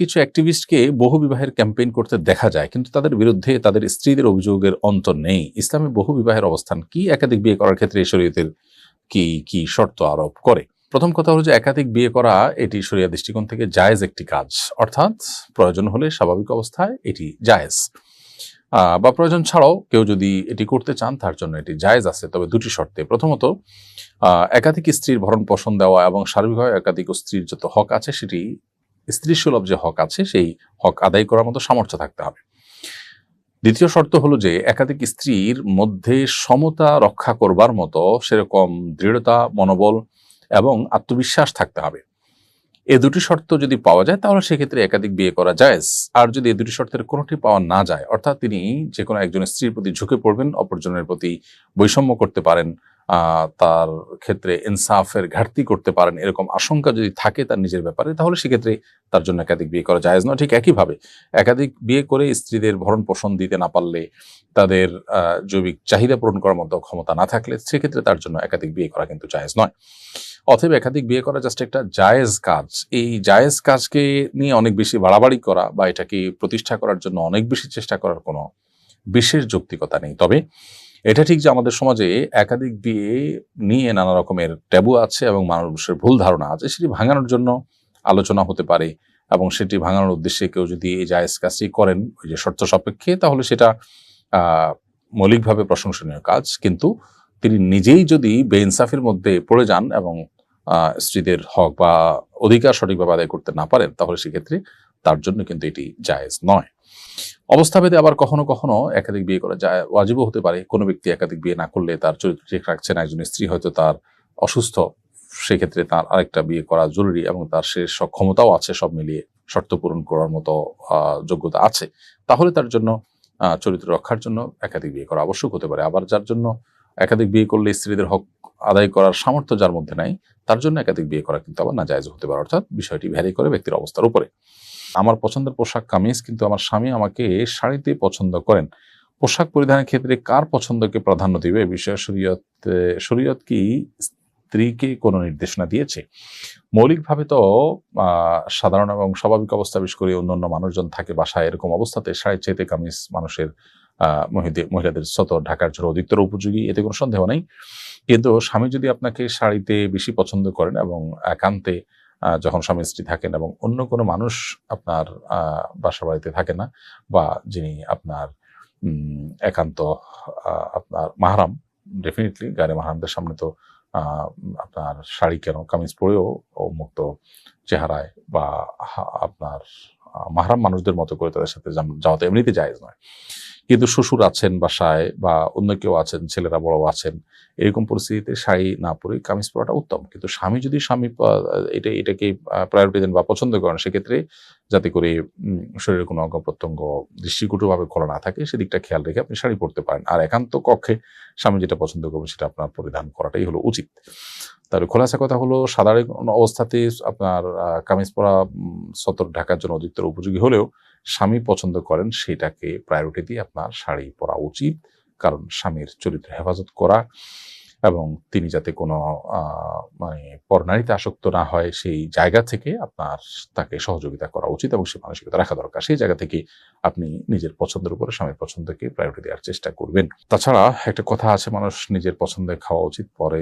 কিছু অ্যাক্টিভিস্টকে বহু বিবাহের ক্যাম্পেইন করতে দেখা যায়, কিন্তু তাদের বিরুদ্ধে তাদের স্ত্রীদের অভিযোগের অন্ত নেই। ইসলামে বহু বিবাহের অবস্থান কি? একাধিক বিয়ে করার ক্ষেত্রে শরীয়তের কি কি শর্ত আরোপ করে? প্রথম কথা হলো যে একাধিক বিয়ে করা এটি শরিয়া দৃষ্টিকোণ থেকে জায়েজ একটি কাজ, অর্থাৎ প্রয়োজন হলে স্বাভাবিক অবস্থায় এটি জায়েজ, বা প্রয়োজন ছাড়াও কেউ যদি এটি করতে চান তার জন্য এটি জায়েজ আছে, তবে দুটি শর্তে। প্রথমত, একাধিক স্ত্রীর ভরণ পোষণ দেওয়া এবং সার্বিকভাবে একাধিক স্ত্রীর যত হক আছে সেটি স্ত্রী সুলভ যে হক আছে সেই হক আদায় করার মতো সামর্থ্য থাকতে হবে। দ্বিতীয় শর্ত হলো যে একাধিক স্ত্রীর মধ্যে সমতা রক্ষা করবার মতো সেরকম দৃঢ়তা, মনোবল এবং আত্মবিশ্বাস থাকতে হবে। এই দুটি শর্ত যদি পাওয়া যায় তাহলে সেক্ষেত্রে একাধিক বিয়ে করা জায়েজ। আর যদি এই দুটি শর্তের কোনোটি পাওয়া না যায়, অর্থাৎ তিনি যে কোনো একজন স্ত্রীর প্রতি ঝুঁকে পড়বেন, অপরজনের প্রতি বৈষম্য করতে পারেন, তার ক্ষেত্রে ইনসাফের ঘাটতি করতে পারেন, এরকম আশঙ্কা যদি থাকে তার নিজের ব্যাপারে, তাহলে সেক্ষেত্রে তার জন্য একাধিক বিয়ে করা জায়েজ নয়। ঠিক একইভাবে একাধিক বিয়ে করে স্ত্রীদের ভরণ পোষণ দিতে না পারলে, তাদের জৈবিক চাহিদা পূরণ করার মতো ক্ষমতা না থাকলে, সেক্ষেত্রে তার জন্য একাধিক বিয়ে করা কিন্তু জায়েজ নয়। অতএব একাধিক বিয়ে করা জাস্ট একটা জায়েজ কাজ। এই জায়েজ কাজকে নিয়ে অনেক বেশি বাড়াবাড়ি করা বা এটাকে প্রতিষ্ঠা করার জন্য অনেক বেশি চেষ্টা করার কোনো বিশেষ যৌক্তিকতা নেই। তবে এটা ঠিক যে আমাদের সমাজে একাধিক বিয়ে নিয়ে নানা রকমের ট্যাবু আছে এবং মানুষের ভুল ধারণা আছে, সেটি ভাঙানোর জন্য আলোচনা হতে পারে, এবং সেটি ভাঙানোর উদ্দেশ্যে কেউ যদি এই জায়েজ কাজটি করেন ওই যে শর্ত সাপেক্ষে, তাহলে সেটা মৌলিকভাবে প্রশংসনীয় কাজ। কিন্তু তিনি নিজেই যদি বেইনসাফির মধ্যে পড়ে যান এবং স্ত্রীদের হক বা অধিকার সঠিকভাবে আদায় করতে না পারেন, তাহলে সেক্ষেত্রে তার জন্য কিন্তু এটি জায়েজ নয়। অবস্থাভেদে আবার কখনো কখনো একাধিক বিয়ে করা যায় ওয়াজিবও হতে পারে। কোনো ব্যক্তি একাধিক বিয়ে না করলে তার চরিত্র ঠিক রাখছেন, একজন স্ত্রী হয়তো তার অসুস্থ, সেক্ষেত্রে তার আরেকটা বিয়ে করা জরুরি এবং তার সে সক্ষমতাও আছে, সব মিলিয়ে শর্ত পূরণ করার মতো যোগ্যতা আছে, তাহলে তার জন্য চরিত্র রক্ষার জন্য একাধিক বিয়ে করা আবশ্যক হতে পারে। আবার যার জন্য একাধিক বিয়ে করলে স্ত্রীদের হক আদায় করার সামর্থ্য যার মধ্যে নাই, তার জন্য একাধিক বিয়ে করা কিন্তু আবার নাজায়েজ হতে পারে। অর্থাৎ বিষয়টি ভ্যারি করে ব্যক্তির অবস্থার উপরে। আমার পছন্দের পোশাক কামিজ, কিন্তু আমার স্বামী আমাকে শাড়িতে পছন্দ করেন। পোশাক পরিধানের ক্ষেত্রে কার পছন্দকে প্রাধান্য দিবে এ বিষয়ে শরীয়ত কি স্ত্রীকে কোনো নির্দেশনা দিয়েছে? মৌলিকভাবে তো সাধারণ এবং স্বাভাবিক অবস্থা, বিশেষ করে অন্যান্য মানুষজন থাকে বাসায়, এরকম অবস্থাতে শাড়ির চাইতে কামিজ মানুষের মহিলাদের সতর ঢাকার জন্য অধিকতর উপযোগী, এতে কোনো সন্দেহ নেই। কিন্তু স্বামী যদি আপনাকে শাড়িতে বেশি পছন্দ করেন এবং একান্তে যখন স্বামী স্ত্রী থাকেন এবং অন্য কোনো মানুষ আপনার বাসা বাড়িতে থাকে না, বা যিনি আপনার একান্ত আপনার মাহরাম, ডেফিনেটলি গায়ে মাহরামদের সামনে তো আপনার শাড়ি কেন, কামিজ পরেও মুক্ত চেহারায় বা আপনার মাহরাম মানুষদের মতো করে তাদের সাথে যাওয়া তো এমনিতে জায়েজ নয়। কিন্তু শ্বশুর আছেন বাসায় বা অন্য কেউ আছেন, ছেলেরা বড় আছেন, এরকম পরিস্থিতিতে শাড়ি না পরে কামিজ পরাটা উত্তম। কিন্তু স্বামী যদি এটাকে প্রায়োরিটি দেন বা পছন্দ করেন, সেক্ষেত্রে যাতে করে শরীরের কোনো অঙ্গ প্রত্যঙ্গ দৃষ্টিকটুভাবে খোলা না থাকে, সেদিকটা খেয়াল রেখে আপনি শাড়ি পরতে পারেন। আর একান্ত কক্ষে স্বামী যেটা পছন্দ করবে সেটা আপনার পরিধান করাটাই হলো উচিত। তাহলে খোলাসা কথা হলো, সাধারণ অবস্থাতে আপনার কামিজ পরা সতর ঢাকার জন্য অধিকতর উপযোগী হলেও স্বামী পছন্দ করেন সেটাকে প্রায়োরিটি দিয়ে আপনার শাড়ি পরা উচিত। কারণ স্বামীর চরিত্র হেফাজত করা এবং তিনি যাতে কোনো মানে পরনারীতে আসক্ত না হয়, সেই জায়গা থেকে আপনার তাকে সহযোগিতা করা উচিত এবং সে মানসিকতা রাখা দরকার। সেই জায়গা থেকে আপনি নিজের পছন্দের উপরে স্বামীর পছন্দকে প্রায়োরিটি দেওয়ার চেষ্টা করবেন। তাছাড়া একটা কথা আছে, মানুষ নিজের পছন্দে খাওয়া উচিত, পরে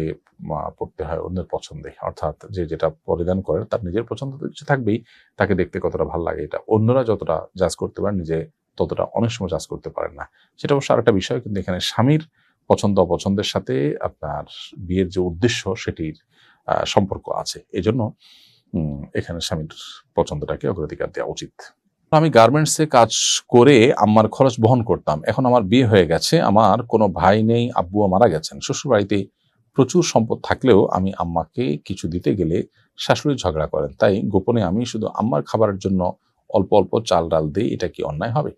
পড়তে হয় অন্যের পছন্দে। অর্থাৎ যে যেটা পরিধান করেন তার নিজের পছন্দ তো কিছু থাকবেই, তাকে দেখতে কতটা ভালো লাগে এটা অন্যরা যতটা জাজ করতে পারেন, নিজে ততটা অনেক সময় জাজ করতে পারেন না। সেটা অবশ্য আরেকটা বিষয়। কিন্তু এখানে স্বামীর পছন্দ অপছন্দের সাথে আপনার বিয়ের যে উদ্দেশ্য সেটির সম্পর্ক আছে। এজন্য এখানে স্বামীর পছন্দটাকে অগ্রাধিকার দেওয়া উচিত। আমি গার্মেন্টসে কাজ করে আম্মার খরচ বহন করতাম। এখন আমার বিয়ে হয়ে গেছে, আমার কোনো ভাই নেই, আব্বুও মারা গেছেন। শ্বশুরবাড়িতে প্রচুর সম্পদ থাকলেও আমি আম্মাকে কিছু দিতে গেলে শাশুড়ি ঝগড়া করেন। তাই গোপনে আমি শুধু আম্মার খাবারের জন্য অল্প অল্প চাল ডাল দিই। এটা কি অন্যায় হবে?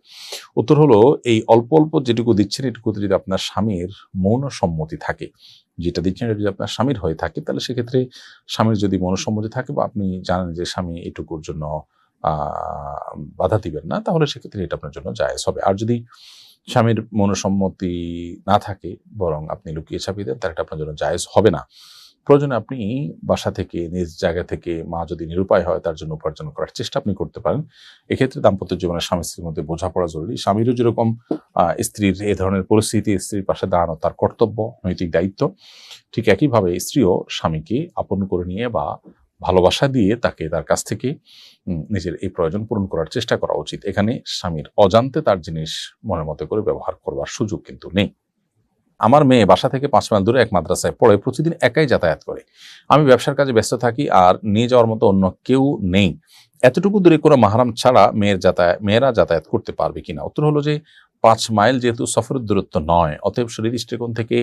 উত্তর হলো, এই অল্প অল্প যেটুকু দিচ্ছেন এটুকুতে যদি আপনার স্বামীর মৌন সম্মতি থাকে, যেটা দিচ্ছেন এটা যদি আপনার স্বামীর হয়ে থাকে, তাহলে সেক্ষেত্রে স্বামীর যদি মনসম্মতি থাকে বা আপনি জানেন যে স্বামী এটুকুর জন্য বাধা দিবেন না, তাহলে সেক্ষেত্রে এটা আপনার জন্য জায়েজ হবে। আর যদি স্বামীর মনসম্মতি না থাকে, বরং আপনি লুকিয়ে ছাপিয়ে দেন, তাহলে এটা আপনার জন্য জায়েজ হবে না। প্রয়োজনে আপনি বাসা থেকে, নিজ জায়গা থেকে, মা যদি নিরুপায় হয় তার জন্য উপার্জন করার চেষ্টা আপনি করতে পারেন। এক্ষেত্রে দাম্পত্য জীবনে স্বামী স্ত্রীর মধ্যে বোঝাপড়া জরুরি। স্বামীরও যেরকম স্ত্রীর এ ধরনের পরিস্থিতি স্ত্রীর পাশে দাঁড়ানো তার কর্তব্য, নৈতিক দায়িত্ব, ঠিক একইভাবে স্ত্রীও স্বামীকে আপন করে নিয়ে বা ভালোবাসা দিয়ে তাকে তার কাছ থেকে নিজের এই প্রয়োজন পূরণ করার চেষ্টা করা উচিত। এখানে স্বামীর অজান্তে তার জিনিস মনের মতো করে ব্যবহার করবার সুযোগ কিন্তু নেই। আমার মেয়ে বাসা থেকে ৫ মাইল দূরে এক মাদ্রাসায় পড়ে, প্রতিদিন একাই যাতায়াত করে। আমি ব্যবসার কাজে ব্যস্ত থাকি আর নিয়ে যাওয়ার মতো অন্য কেউ নেই। এতটুকু দূরে কোনো মাহরাম ছাড়া মেয়েরা যাতায়াত করতে পারবে কিনা? উত্তর হলো যে ৫ মাইল যেহেতু সফরের দূরত্ব নয়, অতএব শরীর দৃষ্টিকোণ থেকে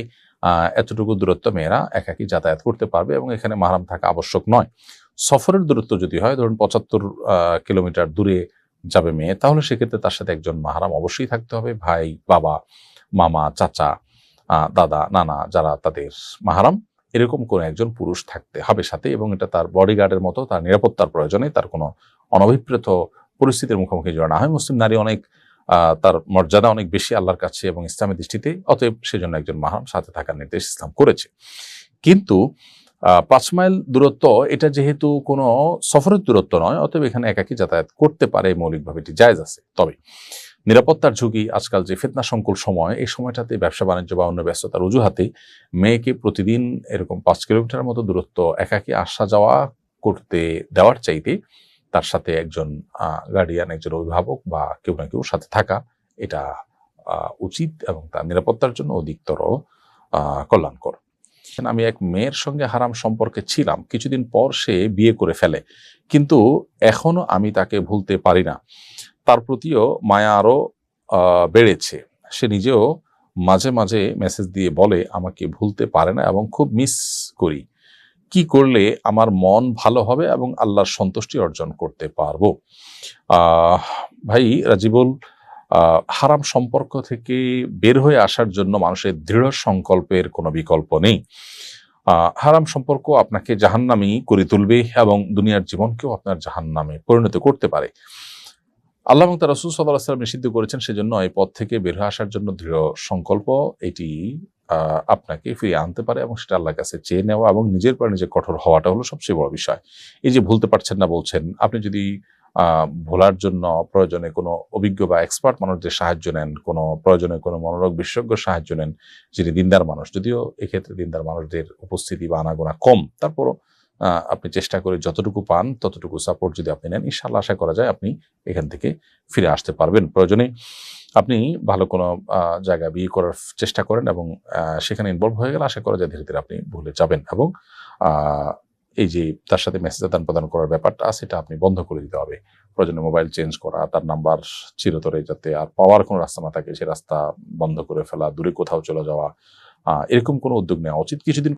এতটুকু দূরত্ব মেয়েরা একাকী যাতায়াত করতে পারবে এবং এখানে মাহরাম থাকা আবশ্যক নয়। সফরের দূরত্ব যদি হয় ধরুন ৭৫ কিলোমিটার দূরে যাবে মেয়ে, তাহলে সেক্ষেত্রে তার সাথে একজন মাহরাম অবশ্যই থাকতে হবে। ভাই, বাবা, মামা, চাচা, দাদা, নানা যারা তাদের মাহরাম, এরকম কোনো একজন পুরুষ থাকতে হবে সাথে, এবং এটা তার বডিগার্ডের মতো, তার নিরাপত্তার প্রয়োজনে তার কোনো অনভিপ্রেত পরিস্থিতির মুখোমুখি যেন না হয়। মুসলিম নারী অনেক তার মর্যাদা অনেক বেশি আল্লাহর কাছে এবং ইসলামের দৃষ্টিতে, অতএব সেজন্য একজন মাহরাম সাথে থাকার নির্দেশ ইসলাম করেছে। কিন্তু ৫ মাইল দূরত্ব এটা যেহেতু কোনো সফরের দূরত্ব নয়, অতএব এখানে একাকী যাতায়াত করতে পারে, মৌলিকভাবে এটি জায়েজ আছে। তবে নিরাপত্তার ঝুঁকি, আজকাল যে ফিতনা সংকুল সময়, এই সময়টাতে ব্যবসা বাণিজ্য বা অন্য ব্যস্ততার অজুহাতে মেয়েকে প্রতিদিন এরকম ৫ কিলোমিটার মতো দূরত্ব একাকী আসা যাওয়া করতে দেওয়ার চাইতে তার সাথে একজন গার্ডিয়ান, একজন অভিভাবক বা কেউ না কেউ সাথে থাকা, এটা উচিত এবং তার নিরাপত্তার জন্য অধিকতর কল্যাণকর। আমি এক মেয়ের সঙ্গে হারাম সম্পর্কে ছিলাম, কিছুদিন পর সে বিয়ে করে ফেলে, কিন্তু এখনো আমি তাকে ভুলতে পারি না। তার প্রতিও মায়া আরো বেড়েছে। সে নিজেও মাঝে মাঝে মেসেজ দিয়ে বলে আমাকে ভুলতে পারে না এবং খুব মিস করি। কি করলে আমার মন ভালো হবে এবং আল্লাহর সন্তুষ্টি অর্জন করতে পারবো? ভাই রাজিবুল, হারাম সম্পর্ক থেকে বের হয়ে আসার জন্য মানুষের দৃঢ় সংকল্পের কোনো বিকল্প নেই। হারাম সম্পর্ক আপনাকে জাহান্নামী করে তুলবে এবং দুনিয়ার জীবনকেও আপনার জাহান্নামে পরিণত করতে পারে। আল্লাহ এবং তার রাসূল সাল্লাল্লাহু আলাইহি ওয়াসাল্লাম নিষিদ্ধ করেছেন, সেজন্য এই পথ থেকে বের হয়ে আসার জন্য দৃঢ় সংকল্প এটি আপনাকে ফিরিয়ে আনতে পারে এবং সেটা আল্লাহর কাছে চেয়ে নেওয়া এবং নিজের পর নিজে কঠোর হওয়াটা হলো সবচেয়ে বড় বিষয়। এই যে ভুলতে পারছেন না বলছেন, আপনি যদি ভোলার জন্য প্রয়োজনে কোনো অভিজ্ঞ বা এক্সপার্ট মানুষদের সাহায্য নেন, কোনো প্রয়োজনে কোনো মনোরোগ বিশেষজ্ঞ সাহায্য নেন যিনি দিনদার মানুষ, যদিও এক্ষেত্রে দিনদার মানুষদের উপস্থিতি বা আনাগোনা কম, তারপরও আপনি চেষ্টা করে যতটুকু পান ততটুকু সাপোর্ট যদি আপনি নেন, ইনশাআল্লাহ আশা করা যায় আপনি এখান থেকে ফিরে আসতে পারবেন। প্রয়োজনে আপনি ভালো কোনো জায়গায় বিয়ে করার চেষ্টা করেন এবং সেখানে ইনভলভ হয়ে গেলে আশা করা যায় ধীরে ধীরে আপনি ভুলে যাবেন এবং এই যে তার সাথে মেসেজ আদান প্রদান করার ব্যাপারটা সেটা আপনি বন্ধ করে দিতে হবে। প্রয়োজনে মোবাইল চেঞ্জ করা, তার নাম্বার চিরতরে যাতে আর পাওয়ার কোনো রাস্তা না থাকে সে রাস্তা বন্ধ করে ফেলা, দূরে কোথাও চলে যাওয়া, এরকম কোনো উদ্যোগ নেওয়া উচিত। কিছুদিন